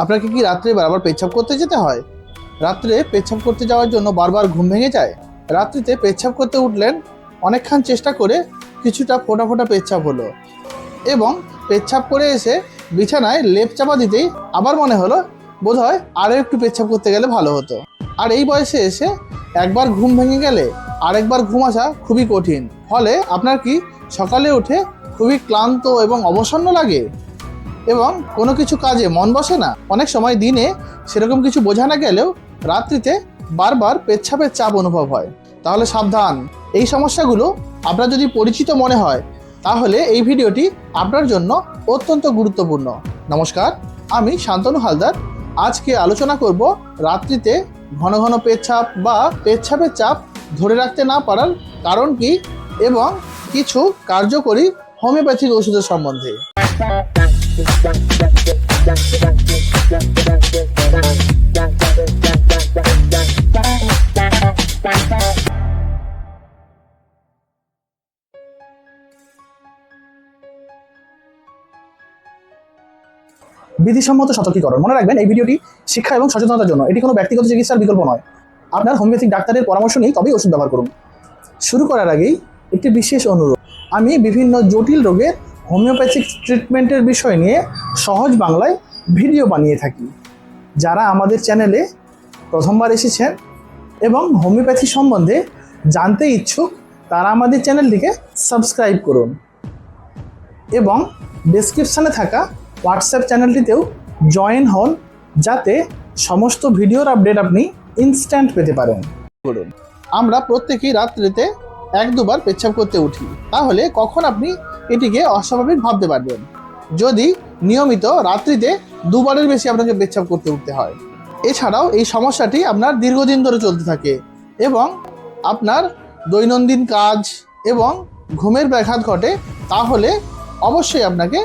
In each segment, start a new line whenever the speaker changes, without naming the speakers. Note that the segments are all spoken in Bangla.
আপনাকে কি রাত্রে বারবার পেচ্ছাপ করতে যেতে হয়? রাত্রে পেচ্ছাপ করতে যাওয়ার জন্য বারবার ঘুম ভেঙে যায়? রাত্রিতে পেচ্ছাপ করতে উঠলেন, অনেকক্ষণ চেষ্টা করে কিছুটা ফোঁটা ফোঁটা পেচ্ছাপ হলো এবং পেচ্ছাপ করে এসে বিছানায় লেপ চাপা দিতেই আবার মনে হলো বোধহয় আরও একটু পেচ্ছাপ করতে গেলে ভালো হতো। আর এই বয়সে এসে একবার ঘুম ভেঙে গেলে আরেকবার ঘুম আসা খুবই কঠিন। ফলে আপনার কি সকালে উঠে খুবই ক্লান্ত এবং অবসন্ন লাগে এবং কোনো কিছু কাজে মন বসে না? অনেক সময় দিনে সেরকম কিছু বোঝা না গেলেও রাত্রিতে বারবার পেচ্ছাপের চাপ অনুভব হয়। তাহলে সাবধান, এই সমস্যাগুলো আপনার যদি পরিচিত মনে হয় তাহলে এই ভিডিওটি আপনার জন্য অত্যন্ত গুরুত্বপূর্ণ। নমস্কার, আমি শান্তনু হালদার। আজকে আলোচনা করব রাত্রিতে ঘন ঘন পেচ্ছাপ বা পেচ্ছাপের চাপ ধরে রাখতে না পারার কারণ কি এবং কিছু কার্যকরী হোমিওপ্যাথিক ওষুধের সম্বন্ধে।
বিধিসম্মত সতর্কীকরণ। মনে রাখবেন, এই ভিডিওটি শিক্ষা এবং সচেতনতার জন্য, এটি কোনো ব্যক্তিগত চিকিৎসার বিকল্প নয়। আপনার হোমিওপ্যাথিক ডাক্তারের পরামর্শ নিয়ে তবেই ওষুধ ব্যবহার করুন। শুরু করার আগেই একটি বিশেষ অনুরোধ, আমি বিভিন্ন জটিল রোগের হোমিওপ্যাথিক ট্রিটমেন্টের বিষয় নিয়ে সহজ বাংলায় ভিডিও বানিয়ে থাকি। যারা আমাদের চ্যানেলে প্রথমবার এসেছেন এবং হোমিওপ্যাথি সম্বন্ধে জানতে ইচ্ছুক তারা আমাদের চ্যানেলটিকে সাবস্ক্রাইব করুন এবং ডেসক্রিপশানে থাকা হোয়াটসঅ্যাপ চ্যানেলটিতেও জয়েন হন, যাতে সমস্ত ভিডিওর আপডেট আপনি ইনস্ট্যান্ট পেতে পারেন।
আমরা প্রত্যেকেই রাত্রিতে এক দুবার পেচ্ছাপ করতে উঠি, তাহলে কখন আপনি এটিকে অস্বাভাবিক ভাবতে পারবেন যদি নিয়মিত রাত্রিতে দুবারের বেশি আপনাকে পেচ্ছাপ করতে উঠতে হয়। এছাড়াও এই সমস্যাটি আপনার দীর্ঘদিন ধরে চলতে থাকে এবং আপনার দৈনন্দিন কাজ এবং ঘুমের ব্যাঘাত ঘটে, তাহলে অবশ্যই আপনাকে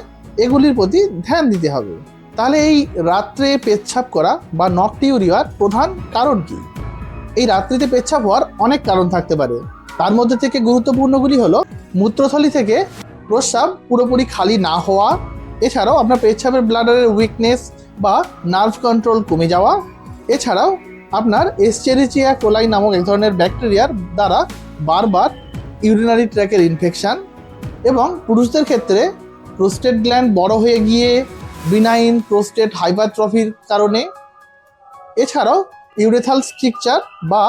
এগুলির প্রতি ধ্যান দিতে হবে। তাহলে এই রাত্রে পেচ্ছাপ করা বা নকটিউরিয়ার প্রধান কারণ কি? এই রাত্রিতে পেচ্ছাপ হওয়ার অনেক কারণ থাকতে পারে। তার মধ্যে থেকে গুরুত্বপূর্ণগুলি হলো মূত্রথলি থেকে প্রস্রাব পুরোপুরি খালি না হওয়া, এছাড়াও আপনার পেচ্ছাপের ব্লাডারের উইকনেস বা নার্ভ কন্ট্রোল কমে যাওয়া, এছাড়াও আপনার এস্চেরিচিয়া কোলাই নামক এক ধরনের ব্যাকটেরিয়ার দ্বারা বারবার ইউরিনারি ট্র্যাকের ইনফেকশান, এবং পুরুষদের ক্ষেত্রে প্রোস্টেট গ্ল্যান্ড বড় হয়ে গিয়ে বিনাইন প্রোস্টেট হাইপারট্রফির কারণে, এছাড়াও ইউরেথাল স্ট্রিকচার বা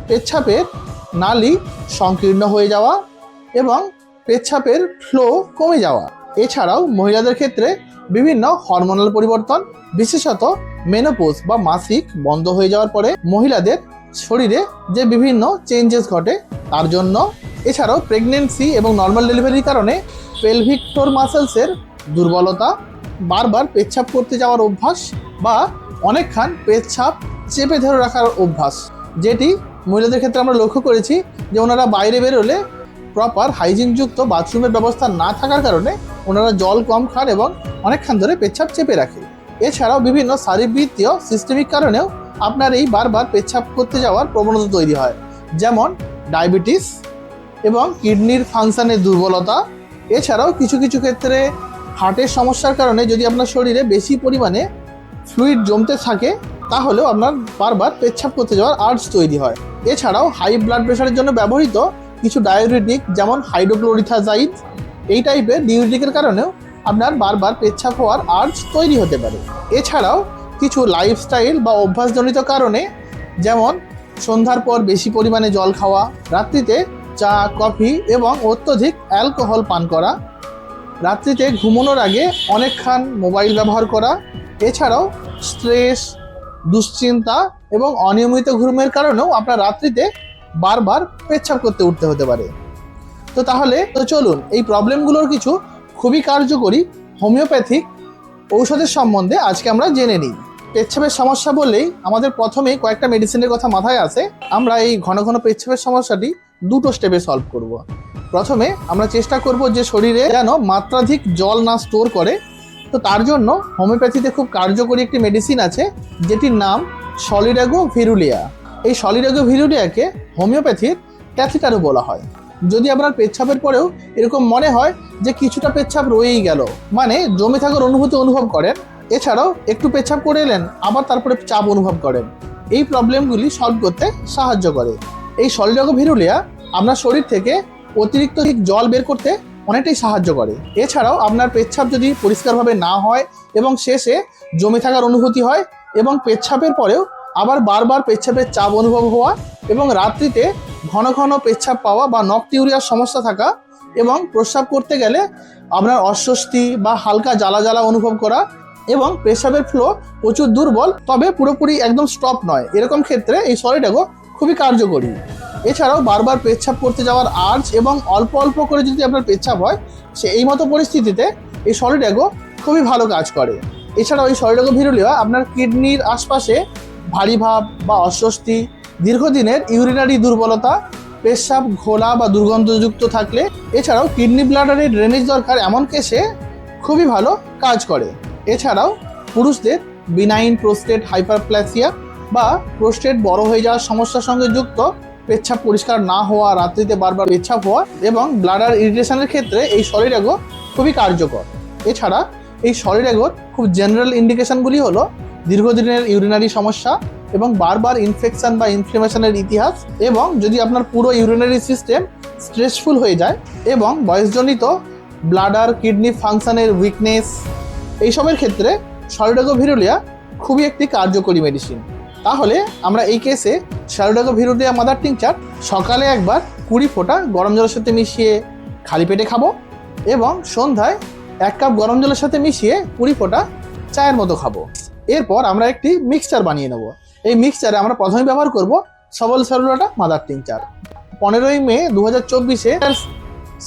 পেচ্ছাপের নালী সংকীর্ণ হয়ে যাওয়া এবং পেচ্ছাপের ফ্লো কমে যাওয়া। এছাড়াও মহিলাদের ক্ষেত্রে বিভিন্ন হরমোনাল পরিবর্তন, বিশেষত মেনোপজ বা মাসিক বন্ধ হয়ে যাওয়ার পরে মহিলাদের শরীরে যে বিভিন্ন চেঞ্জেস ঘটে তার জন্য, এছাড়াও প্রেগনেন্সি এবং নর্মাল ডেলিভারির কারণে পেলভিক ফ্লোর মাসেলসের দুর্বলতা, বারবার পেচ্ছাপ করতে যাওয়ার অভ্যাস বা অনেকক্ষণ পেচ্ছাপ চেপে ধরে রাখার অভ্যাস, যেটি মহিলাদের ক্ষেত্রে আমরা লক্ষ্য করেছি যে ওনারা বাইরে বেরোলে প্রপার হাইজিনযুক্ত বাথরুমের ব্যবস্থা না থাকার কারণে ওনারা জল কম খান এবং অনেকক্ষণ ধরে পেচ্ছাপ চেপে রাখে। এছাড়াও বিভিন্ন শারীরবৃত্তীয় সিস্টেমিক কারণেও আপনার এই বারবার পেচ্ছাপ করতে যাওয়ার প্রবণতা তৈরি হয়, যেমন ডায়াবেটিস এবং কিডনির ফাংশনের দুর্বলতা। এছাড়াও কিছু কিছু ক্ষেত্রে হার্টের সমস্যার কারণে যদি আপনার শরীরে বেশি পরিমাণে ফ্লুইড জমতে থাকে তাহলেও আপনার বারবার পেচ্ছাপ করতে যাওয়ার আর্জ তৈরি হয়। এছাড়াও হাই ব্লাড প্রেশারের জন্য ব্যবহৃত কিছু ডায়োরিটিক, যেমন হাইড্রোক্লোরিথাজাইড, এই টাইপের ডিউরিটিকের কারণেও আপনার বারবার পেচ্ছাপ হওয়ার আর্জ তৈরি হতে পারে। এছাড়াও কিছু লাইফস্টাইল বা অভ্যাসজনিত কারণে, যেমন সন্ধ্যার পর বেশি পরিমাণে জল খাওয়া, রাত্রিতে চা, কফি এবং অত্যধিক অ্যালকোহল পান করা, রাত্রিতে ঘুমানোর আগে অনেকক্ষণ মোবাইল ব্যবহার করা, এছাড়াও স্ট্রেস, দুশ্চিন্তা এবং অনিয়মিত ঘুমের কারণেও আপনার রাত্রিতে বারবার পেচ্ছাপ করতে উঠতে হতে পারে। তাহলে চলুন এই প্রবলেমগুলোর কিছু খুবই কার্যকরী হোমিওপ্যাথিক ঔষধের সম্বন্ধে আজকে আমরা জেনে নিই। পেচ্ছাপের সমস্যা বললেই আমাদের প্রথমেই কয়েকটা মেডিসিনের কথা মাথায় আসে। আমরা এই ঘন ঘন পেচ্ছাপের সমস্যাটি দুটো স্টেপে সলভ করব। প্রথমে আমরা চেষ্টা করব যে শরীরে যেন মাত্রাধিক জল না স্টোর করে। তো তার জন্য হোমিওপ্যাথিতে খুব কার্যকরী একটি মেডিসিন আছে, যেটির নাম সলিডাগো ভিরুলিয়া। এই সলিডাগো ভিরুলিয়াকে হোমিওপ্যাথির ক্যাথিটারও বলা হয়। যদি আপনার পেচ্ছাপের পরেও এরকম মনে হয় যে কিছুটা পেচ্ছাপ রয়েই গেল, মানে জমে থাকার অনুভূতি অনুভব করেন, এছাড়াও একটু পেচ্ছাপ করে এলেন, আবার তারপরে চাপ অনুভব করেন, এই প্রবলেমগুলি সলভ করতে সাহায্য করে। এই সলিডাগো ভিরুলিয়া আপনার শরীর থেকে অতিরিক্ত জল বের করতে অনেকটাই সাহায্য করে। এছাড়াও আপনার পেচ্ছাপ যদি পরিষ্কারভাবে না হয় এবং শেষে জমে থাকার অনুভূতি হয় এবং পেচ্ছাপের পরেও আবার বারবার পেচ্ছাপের চাপ অনুভব হওয়া এবং রাত্রিতে ঘন ঘন পেচ্ছাপ পাওয়া বা নকটিউরিয়ার সমস্যা থাকা এবং প্রস্রাব করতে গেলে আপনার অস্বস্তি বা হালকা জ্বালা জ্বালা অনুভব করা এবং পেশাবের ফ্লো প্রচুর দুর্বল তবে পুরোপুরি একদম স্টপ নয়, এরকম ক্ষেত্রে এই সলিডাগো খুবই কার্যকরী। এছাড়াও বারবার পেচ্ছাপ করতে যাওয়ার আর্জ এবং অল্প অল্প করে যদি আপনার পেচ্ছাপ হয়, এই মতো পরিস্থিতিতে এই সলিডাগো খুবই ভালো কাজ করে। এছাড়াও এই সলিডাগো ভিরুলিয়া আপনার কিডনির আশপাশে ভারী ভাব বা অস্বস্তি, দীর্ঘদিনের ইউরিনারি দুর্বলতা, পেশাব ঘোলা বা দুর্গন্ধযুক্ত থাকলে, এছাড়াও কিডনি ব্লাডারের ড্রেনেজ দরকার এমন কেসে খুবই ভালো কাজ করে। এছাড়াও পুরুষদের বিনাইন প্রোস্টেট হাইপারপ্লাসিয়া বা প্রোস্টেট বড় হয়ে যাওয়ার সমস্যার সঙ্গে যুক্ত পেচ্ছাপ পরিষ্কার না হওয়া, রাত্রিতে বারবার পেচ্ছাপ হওয়া এবং ব্লাডার ইরিটেশনের ক্ষেত্রে এই সলিডাগো খুবই কার্যকর। এছাড়া এই সলিডাগোর খুব জেনারেল ইন্ডিকেশনগুলি হলো দীর্ঘদিনের ইউরিনারি সমস্যা এবং বারবার ইনফেকশন বা ইনফ্লেমেশনের ইতিহাস এবং যদি আপনার পুরো ইউরিনারি সিস্টেম স্ট্রেসফুল হয়ে যায় এবং বয়সজনিত ব্লাডার কিডনি ফাংশনের উইকনেস, এইসবের ক্ষেত্রে সলিডাগো ভিরুলিয়া খুবই একটি কার্যকরী মেডিসিন। তাহলে আমরা এই কেসে সলিডাগো ভিরুলিয়া মাদার টিংচার সকালে একবার 20 ফোঁটা গরম জলের সাথে মিশিয়ে খালি পেটে খাবো এবং সন্ধ্যায় 1 কাপ গরম জলের সাথে মিশিয়ে 20 ফোঁটা চায়ের মতো খাবো। এরপর আমরা একটি মিক্সচার বানিয়ে নেব। এই মিক্সচারে আমরা প্রথমে ব্যবহার করব সবল সেলুলাটা মাদার টিংচার। 15ই মে 2024-এ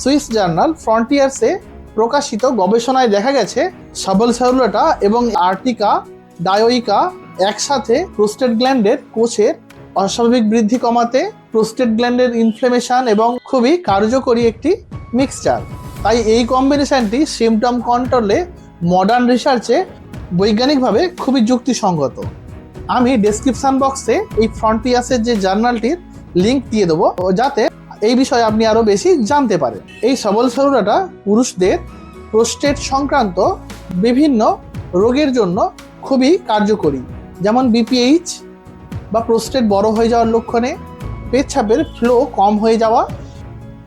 সুইস জার্নাল ফ্রন্টিয়ার্সে প্রকাশিত গবেষণায় দেখা গেছে সবল সেলুলাটা এবং আর্টিকা ডায়োইকা একসাথে প্রোস্টেট গ্ল্যান্ডের কোষের অস্বাভাবিক বৃদ্ধি কমাতে, প্রোস্টেট গ্ল্যান্ডের ইনফ্লেমেশন এবং খুবই কার্যকরী একটি মিক্সচার। তাই এই কম্বিনেশনটি সিমটম কন্ট্রোলে মডার্ন রিসার্চে বৈজ্ঞানিকভাবে খুবই যুক্তিসঙ্গত। আমি ডেসক্রিপশন বক্সে এই ফ্রন্টিয়ার্সের যে জার্নালটির লিঙ্ক দিয়ে দেবো যাতে এই বিষয়ে আপনি আরও বেশি জানতে পারেন। এই সবল সেলুলাটা পুরুষদের প্রোস্টেট সংক্রান্ত বিভিন্ন রোগের জন্য খুবই কার্যকরী, যেমন বিপিএইচ বা প্রোস্টেট বড় হয়ে যাওয়ার লক্ষণে, পেচ্ছাপের ফ্লো কম হয়ে যাওয়া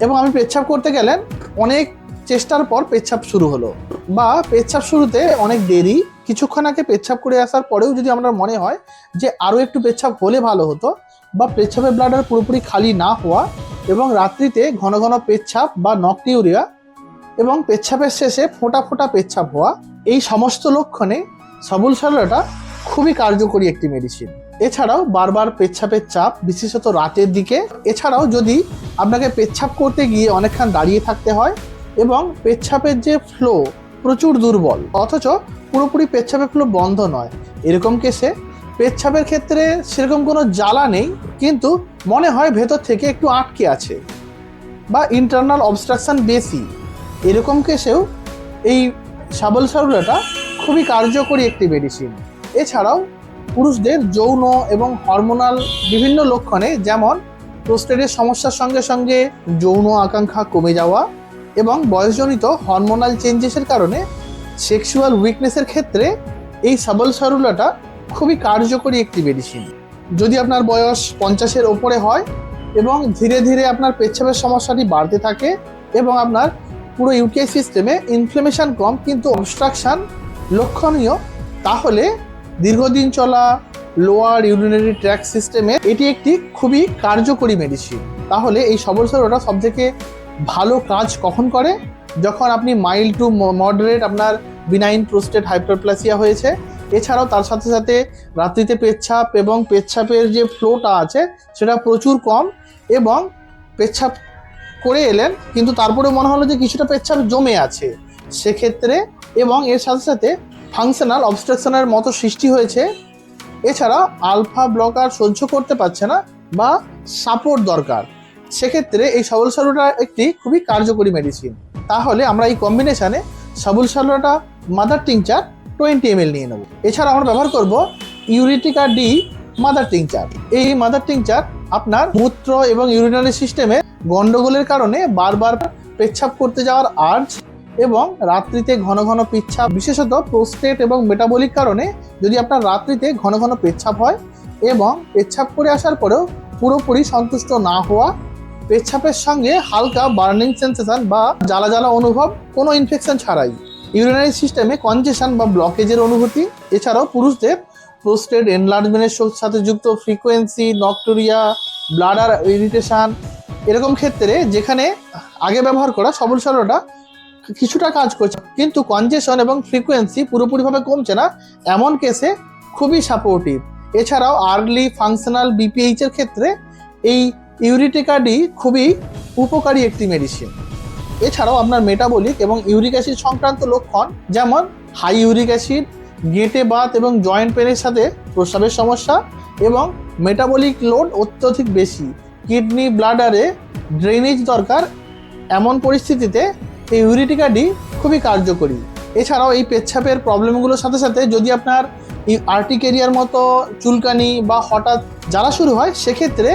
এবং আমি পেচ্ছাপ করতে গেলেন অনেক চেষ্টার পর পেচ্ছাপ শুরু হলো বা পেচ্ছাপ শুরুতে অনেক দেরি, কিছুক্ষণ আগে পেচ্ছাপ করে আসার পরেও যদি আমরা মনে হয় যে আরও একটু পেচ্ছাপ হলে ভালো হতো বা পেচ্ছাপের ব্লাডার পুরোপুরি খালি না হওয়া এবং রাত্রিতে ঘন ঘন পেচ্ছাপ বা নকটিউরিয়া এবং পেচ্ছাপের শেষে ফোঁটা ফোঁটা পেচ্ছাপ হওয়া, এই সমস্ত লক্ষণে সবল সেলুলাটা খুবই কার্যকরী একটি মেডিসিন। এছাড়াও বারবার পেচ্ছাপের চাপ, বিশেষত রাতের দিকে, এছাড়াও যদি আপনাকে পেচ্ছাপ করতে গিয়ে অনেকক্ষণ দাঁড়িয়ে থাকতে হয় এবং পেচ্ছাপের যে ফ্লো প্রচুর দুর্বল অথচ পুরোপুরি পেচ্ছাপের ফ্লো বন্ধ নয়, এরকম কেসে পেচ্ছাপের ক্ষেত্রে সেরকম কোনো জ্বালা নেই কিন্তু মনে হয় ভেতর থেকে একটু আটকে আছে বা ইন্টারনাল অবস্ট্রাকশন বেশি, এরকম কেসেও এই সবল সেলুলাটা খুবই কার্যকরী একটি মেডিসিন। এছাড়াও পুরুষদের যৌন এবং হরমোনাল বিভিন্ন লক্ষণে, যেমন প্রোস্টেটের সমস্যার সঙ্গে সঙ্গে যৌন আকাঙ্ক্ষা কমে যাওয়া এবং বয়সজনিত হরমোনাল চেঞ্জেসের কারণে সেক্সুয়াল উইকনেসের ক্ষেত্রে এই সবল সেলুলাটা খুবই কার্যকরী একটি মেডিসিন। যদি আপনার বয়স 50-এর ওপরে হয় এবং ধীরে ধীরে আপনার পেচ্ছাপের সমস্যাটি বাড়তে থাকে এবং আপনার পুরো ইউটিআই সিস্টেমে ইনফ্লেমেশন কম কিন্তু অবস্ট্রাকশন লক্ষণীয়, তাহলে দীর্ঘদিন চলা লোয়ার ইউরিনারি ট্র্যাক্ট সিস্টেমে এটি একটি খুবই কার্যকরী মেডিসিন। তাহলে এই সবল সেলুলাটা সবথেকে ভালো কাজ কখন করে? যখন আপনি মাইল্ড টু মডারেট আপনার বিনাইন প্রোস্টেট হাইপারপ্লাসিয়া হয়েছে, এছাড়াও তার সাথে সাথে রাত্রিতে পেচ্ছাপ এবং পেচ্ছাপের যে ফ্লোটা আছে সেটা প্রচুর কম এবং পেচ্ছাপ করে এলেন কিন্তু তারপরে মনে হলো যে কিছুটা পেচ্ছাপ জমে আছে সেক্ষেত্রে, এবং এর সাথে সাথে ফাংশনাল অবস্ট্রাকশনের মতো সৃষ্টি হয়েছে, এছাড়া আলফা ব্লকার সহ্য করতে পারছে না বা সাপোর্ট দরকার, সেক্ষেত্রে এই সবল সেলুলাটা একটি খুবই কার্যকরী মেডিসিন। তাহলে আমরা এই কম্বিনেশানে সবল সেলুলাটা মাদার টিংচার 20 ml নিয়ে নেব। এছাড়া আমরা ব্যবহার করব ইউরিটিকা ডি মাদার টিংচার। এই মাদার টিংচার আপনার মূত্র এবং ইউরিনারি সিস্টেমে গন্ডগোলের কারণে বারবার পেচ্ছাপ করতে যাওয়ার আর্জ এবং রাত্রিতে ঘন ঘন পেচ্ছাপ, বিশেষত প্রোস্টেট এবং মেটাবলিক কারণে যদি আপনার রাত্রিতে ঘন ঘন পেচ্ছাপ হয় এবং পেচ্ছাপ করে আসার পরেও পুরোপুরি সন্তুষ্ট না হওয়া, পেচ্ছাপের সঙ্গে হালকা বার্নিং সেন্সেশন বা জ্বালা জ্বালা অনুভব কোনো ইনফেকশন ছাড়াই, ইউরিনারি সিস্টেমে কনজেশন বা ব্লকেজের অনুভূতি, এছাড়াও পুরুষদের প্রোস্টেট এনলার্জমেন্টের সাথে যুক্ত ফ্রিকোয়েন্সি, নকটুরিয়া, ব্লাডার ইরিটেশন, এরকম ক্ষেত্রে যেখানে আগে ব্যবহার করা সবল সারোটা কিছুটা কাজ করছে কিন্তু কনজেশন এবং ফ্রিকোয়েন্সি পুরোপুরিভাবে কমছে না, এমন কেসে খুবই সাপোর্টিভ। এছাড়াও আর্লি ফাংশনাল বিপিএইচ এর ক্ষেত্রে এই ইউরিটিকা ডি খুবই উপকারী একটি মেডিসিন। এছাড়াও আপনার মেটাবলিক এবং ইউরিক অ্যাসিড সংক্রান্ত লক্ষণ যেমন হাই ইউরিক অ্যাসিড, গেঁটে বাত এবং জয়েন্ট পেনের সাথে প্রস্রাবের সমস্যা এবং মেটাবলিক লোড অত্যধিক বেশি, কিডনি ব্লাডারে ড্রেনেজ দরকার, এমন পরিস্থিতিতে এই ইউরিটিকা ডি খুবই কার্যকরী। এছাড়াও এই পেচ্ছাপের প্রবলেমগুলোর সাথে সাথে যদি আপনার আর্টিকেরিয়ার মতো চুলকানি বা হঠাৎ জ্বালা শুরু হয়, সেক্ষেত্রে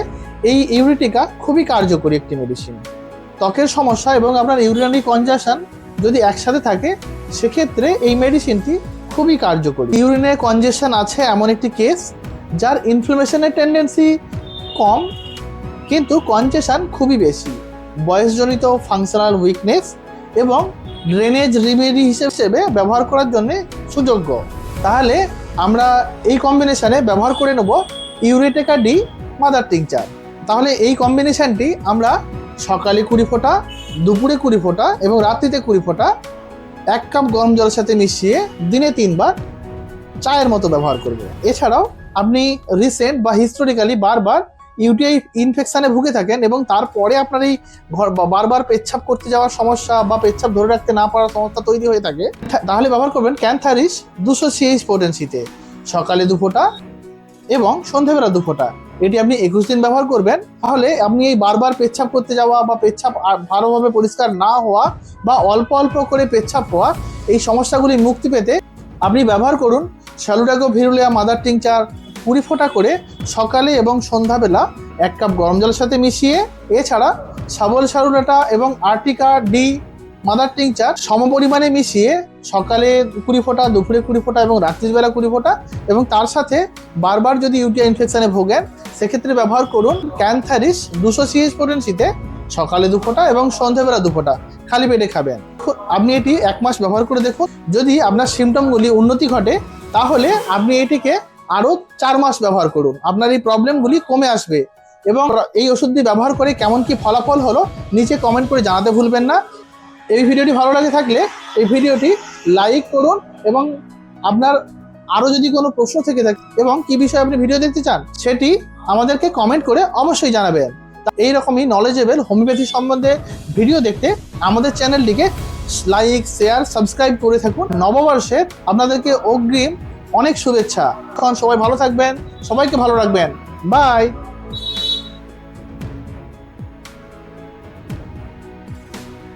এই ইউরিটিকা খুবই কার্যকরী একটি মেডিসিন। ত্বকের সমস্যা এবং আপনার ইউরিনারি কনজাকশন যদি একসাথে থাকে, সেক্ষেত্রে এই মেডিসিনটি খুবই কার্যকরী। ইউরিনের কনজেশন আছে এমন একটি কেস যার ইনফ্লামেশনের টেন্ডেন্সি কম কিন্তু কনজেশন খুবই বেশি, বয়সজনিত ফাংশনাল উইকনেস এবং ড্রেনেজ রিমেডি হিসেবে ব্যবহার করার জন্য সুযোগ্য। তাহলে আমরা এই কম্বিনেশনে ব্যবহার করে নেব ইউরিটিকা ডি মাদার টিংচার। তাহলে এই কম্বিনেশনটি আমরা সকালে 20 ফোঁটা, দুপুরে 20 ফোঁটা এবং রাত্রিতে 20 ফোঁটা 1 কাপ গরম জলের সাথে মিশিয়ে দিনে 3 বার চায়ের মতো ব্যবহার করব। এছাড়াও আপনি রিসেন্ট বা হিস্টোরিক্যালি বারবার ইউটিআই ইনফেকশানে ভুগে থাকেন এবং তারপরে আপনার এই বারবার পেচ্ছাপ করতে যাওয়ার সমস্যা বা পেচ্ছাপ ধরে রাখতে না পারার সমস্যা তৈরি হয়ে থাকে, তাহলে ব্যবহার করবেন ক্যান্থারিস 200 CH পোটেন্সিতে সকালে 2 ফোঁটা এবং সন্ধ্যেবেলা 2 ফোঁটা। এটি আপনি 21 দিন ব্যবহার করবেন। তাহলে আপনি এই বারবার পেচ্ছাপ করতে যাওয়া বা পেচ্ছাপ ভালোভাবে পরিষ্কার না হওয়া বা অল্প অল্প করে পেচ্ছাপ হওয়া, এই সমস্যাগুলি মুক্তি পেতে আপনি ব্যবহার করুন স্যালুডাগো ভিরুলিয়া মাদার টিংচার 20 ফোঁটা করে সকালে এবং সন্ধ্যাবেলা 1 কাপ গরম জলের সাথে মিশিয়ে। এছাড়া সাবল সারুলাটা এবং আর্টিকা ডি মাদার টিংচার সমপরিমাণে মিশিয়ে সকালে 20 ফোঁটা, দুপুরে 20 ফোঁটা এবং রাত্রিবেলা 20 ফোঁটা, এবং তার সাথে বারবার যদি ইউটিআই ইনফেকশনে ভোগেন সেক্ষেত্রে ব্যবহার করুন ক্যান্থারিস 200 CH পোটেন্সিতে সকালে 2 ফোঁটা এবং সন্ধ্যাবেলা 2 ফোঁটা খালি পেটে খাবেন। আপনি এটি 1 মাস ব্যবহার করে দেখুন। যদি আপনার সিমটমগুলি উন্নতি ঘটে তাহলে আপনি এটিকে আরও 4 মাস ব্যবহার করুন, আপনার এই প্রবলেমগুলি কমে আসবে। এবং এই ওষুধটি ব্যবহার করে কেমন কি ফলাফল হলো নিচে কমেন্ট করে জানাতে ভুলবেন না। এই ভিডিওটি ভালো লাগে থাকলে এই ভিডিওটি লাইক করুন এবং আপনার আরও যদি কোনো প্রশ্ন থেকে থাকে এবং কি বিষয়ে আপনি ভিডিও দেখতে চান সেটি আমাদেরকে কমেন্ট করে অবশ্যই জানাবেন। এইরকমই নলেজেবল হোমিওপ্যাথি সম্বন্ধে ভিডিও দেখতে আমাদের চ্যানেলটিকে লাইক, শেয়ার, সাবস্ক্রাইব করে থাকুন। নববর্ষের আপনাদেরকে অগ্রিম অনেক শুভেচ্ছা। এখন সবাই ভালো থাকবেন, সবাইকে ভালো রাখবেন। বাই।